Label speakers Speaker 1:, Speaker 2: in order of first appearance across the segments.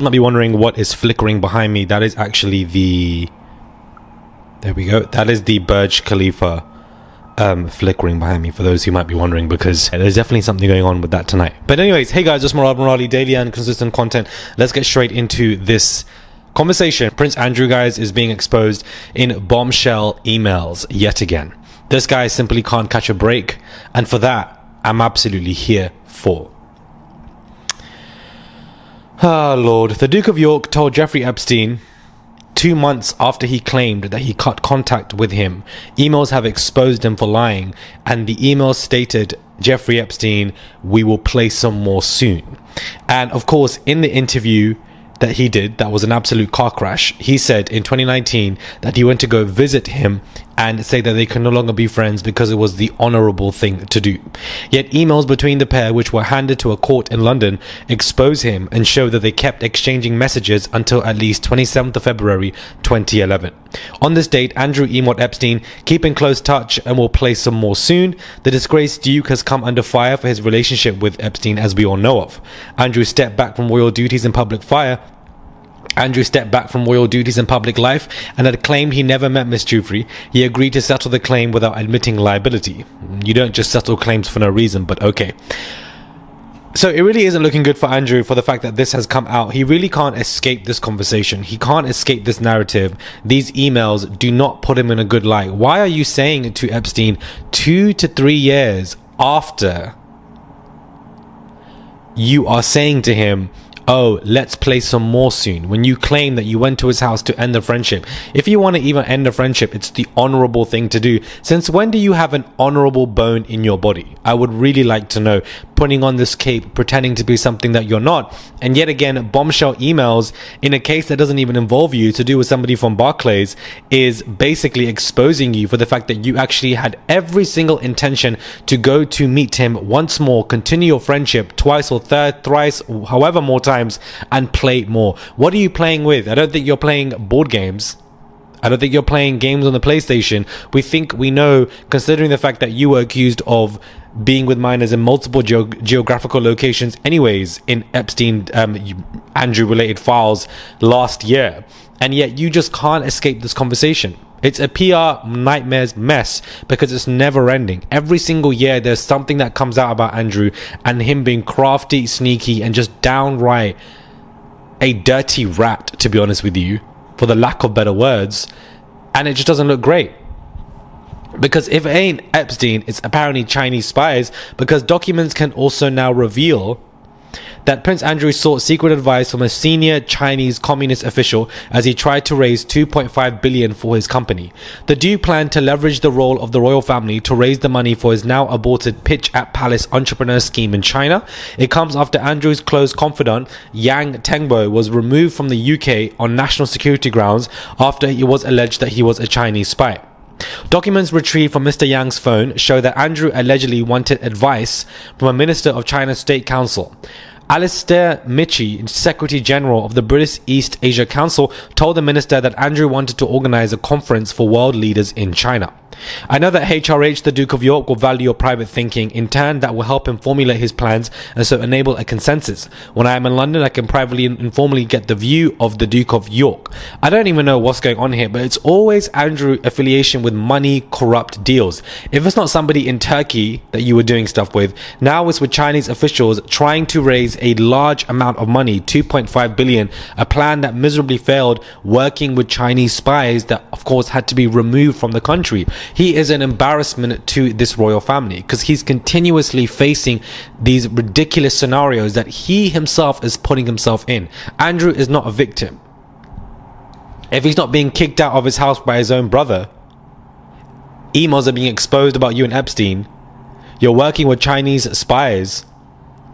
Speaker 1: might be wondering what is flickering behind me. That is actually the, there we go, that is the Burj Khalifa flickering behind me, for those who might be wondering, because there's definitely something going on with that tonight. But anyways, hey guys, just Murad Murali, daily and consistent content. Let's get straight into this conversation. Prince Andrew, guys, is being exposed in bombshell emails yet again. This guy simply can't catch a break, and for that I'm absolutely here for. Ah, Lord. The Duke of York told Jeffrey Epstein 2 months after he claimed that he cut contact with him. Emails have exposed him for lying, and the emails stated, Jeffrey Epstein, we will play some more soon. And of course, in the interview that he did, that was an absolute car crash, he said in 2019 that he went to go visit him and say that they can no longer be friends because it was the honorable thing to do. Yet emails between the pair, which were handed to a court in London, expose him and show that they kept exchanging messages until at least 27th of February 2011. On this date, Andrew emailed Epstein, keep in close touch and we'll play some more soon. The disgraced Duke has come under fire for his relationship with Epstein, as we all know of. Andrew stepped back from royal duties in public life and had claimed he never met Miss Giuffre. He agreed to settle the claim without admitting liability. You don't just settle claims for no reason, but okay. So it really isn't looking good for Andrew, for the fact that this has come out. He really can't escape this conversation. He can't escape this narrative. These emails do not put him in a good light. Why are you saying it to Epstein 2 to 3 years after you are saying to him, oh, let's play some more soon, when you claim that you went to his house to end the friendship? If you want to even end a friendship, it's the honorable thing to do. Since when do you have an honorable bone in your body? I would really like to know. Putting on this cape, pretending to be something that you're not. And yet again, bombshell emails in a case that doesn't even involve you, to do with somebody from Barclays, is basically exposing you for the fact that you actually had every single intention to go to meet him once more, continue your friendship twice or thrice, however more times, and play more. What are you playing with? I don't think you're playing board games. I don't think you're playing games on the PlayStation. We know, considering the fact that you were accused of being with minors in multiple geographical locations anyways in Epstein Andrew related files last year, and yet you just can't escape this conversation. It's a PR nightmare's mess because it's never ending. Every single year there's something that comes out about Andrew and him being crafty, sneaky, and just downright a dirty rat, to be honest with you, for the lack of better words. And it just doesn't look great. Because if it ain't Epstein, it's apparently Chinese spies, because documents can also now reveal that Prince Andrew sought secret advice from a senior Chinese communist official as he tried to raise 2.5 billion for his company. The Duke planned to leverage the role of the royal family to raise the money for his now aborted Pitch at Palace entrepreneur scheme in China. It comes after Andrew's close confidant Yang Tengbo was removed from the UK on national security grounds after it was alleged that he was a Chinese spy. Documents retrieved from Mr. Yang's phone show that Andrew allegedly wanted advice from a minister of China's State Council. Alistair Mitchie, Secretary General of the British East Asia Council, told the minister that Andrew wanted to organize a conference for world leaders in China. I know that HRH, the Duke of York, will value your private thinking. In turn, that will help him formulate his plans and so enable a consensus. When I am in London, I can privately and informally get the view of the Duke of York. I don't even know what's going on here, but it's always Andrew affiliation with money, corrupt deals. If it's not somebody in Turkey that you were doing stuff with, now it's with Chinese officials trying to raise a large amount of money, 2.5 billion, a plan that miserably failed, working with Chinese spies that of course had to be removed from the country. He is an embarrassment to this royal family because he's continuously facing these ridiculous scenarios that he himself is putting himself in. Andrew is not a victim. If he's not being kicked out of his house by his own brother, emails are being exposed about you and Epstein, you're working with Chinese spies,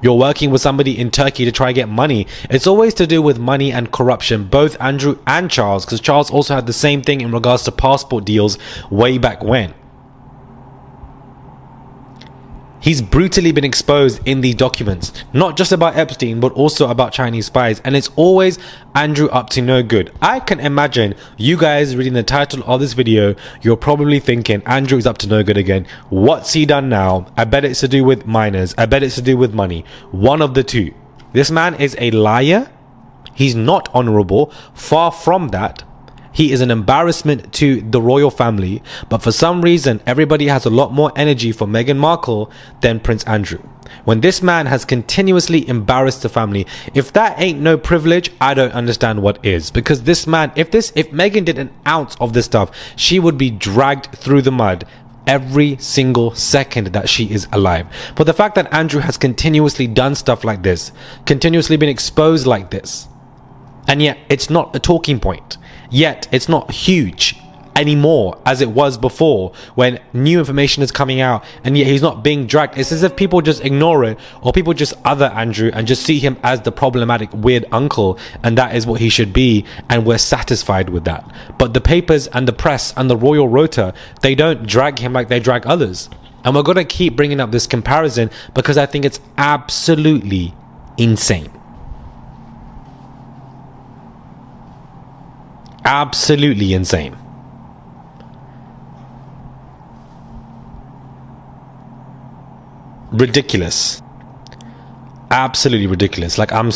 Speaker 1: you're working with somebody in Turkey to try and get money. It's always to do with money and corruption, both Andrew and Charles, because Charles also had the same thing in regards to passport deals way back when. He's brutally been exposed in these documents, not just about Epstein, but also about Chinese spies. And it's always Andrew up to no good. I can imagine you guys reading the title of this video, you're probably thinking Andrew is up to no good again. What's he done now? I bet it's to do with minors. I bet it's to do with money. One of the two. This man is a liar He's not honorable. Far from that. He is an embarrassment to the royal family, but for some reason, everybody has a lot more energy for Meghan Markle than Prince Andrew. When this man has continuously embarrassed the family, if that ain't no privilege, I don't understand what is. Because this man, if Meghan did an ounce of this stuff, she would be dragged through the mud every single second that she is alive. But the fact that Andrew has continuously done stuff like this, continuously been exposed like this, and yet it's not a talking point. Yet it's not huge anymore as it was before when new information is coming out, and yet he's not being dragged. It's as if people just ignore it, or people just other Andrew and just see him as the problematic weird uncle, and that is what he should be, and we're satisfied with that. But the papers and the press and the royal rota, they don't drag him like they drag others. And we're going to keep bringing up this comparison because I think it's absolutely insane. Absolutely insane. Ridiculous. Absolutely ridiculous. Like, I'm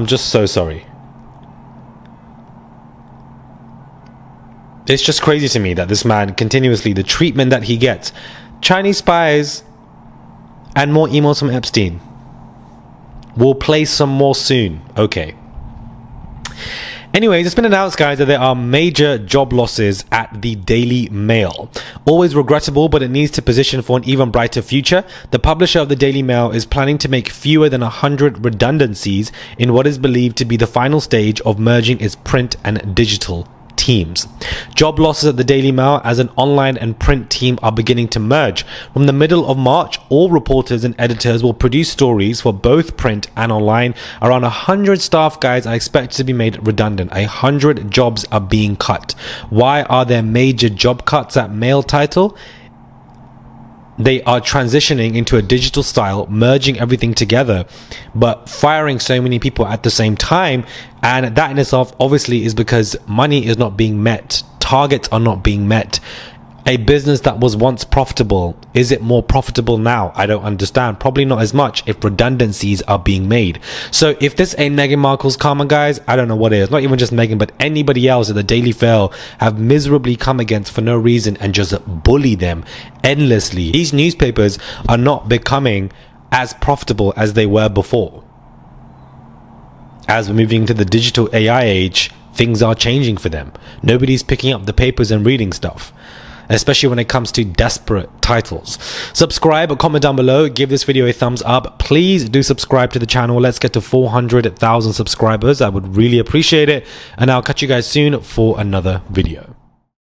Speaker 1: just so sorry. It's just crazy to me that this man continuously, the treatment that he gets, Chinese spies and more emails from Epstein. We'll play some more soon. Okay. Anyways, it's been announced, guys, that there are major job losses at the Daily Mail. Always regrettable, but it needs to position for an even brighter future. The publisher of the Daily Mail is planning to make fewer than 100 redundancies in what is believed to be the final stage of merging its print and digital teams. Job losses at the Daily Mail as an online and print team are beginning to merge. From the middle of March, all reporters and editors will produce stories for both print and online. Around 100 staff, guys, are expected to be made redundant. 100 jobs are being cut. Why are there major job cuts at Mail title? They are transitioning into a digital style, merging everything together, but firing so many people at the same time. And that in itself obviously is because money is not being met. Targets are not being met. A business that was once profitable, is it more profitable now? I don't understand. Probably not as much if redundancies are being made. So if this ain't Meghan Markle's karma, guys, I don't know what is. Not even just Meghan, but anybody else at the Daily Mail have miserably come against for no reason and just bully them endlessly. These newspapers are not becoming as profitable as they were before. As we're moving into the digital AI age, things are changing for them. Nobody's picking up the papers and reading stuff, especially when it comes to desperate titles. Subscribe, comment down below, give this video a thumbs up. Please do subscribe to the channel. Let's get to 400,000 subscribers. I would really appreciate it. And I'll catch you guys soon for another video.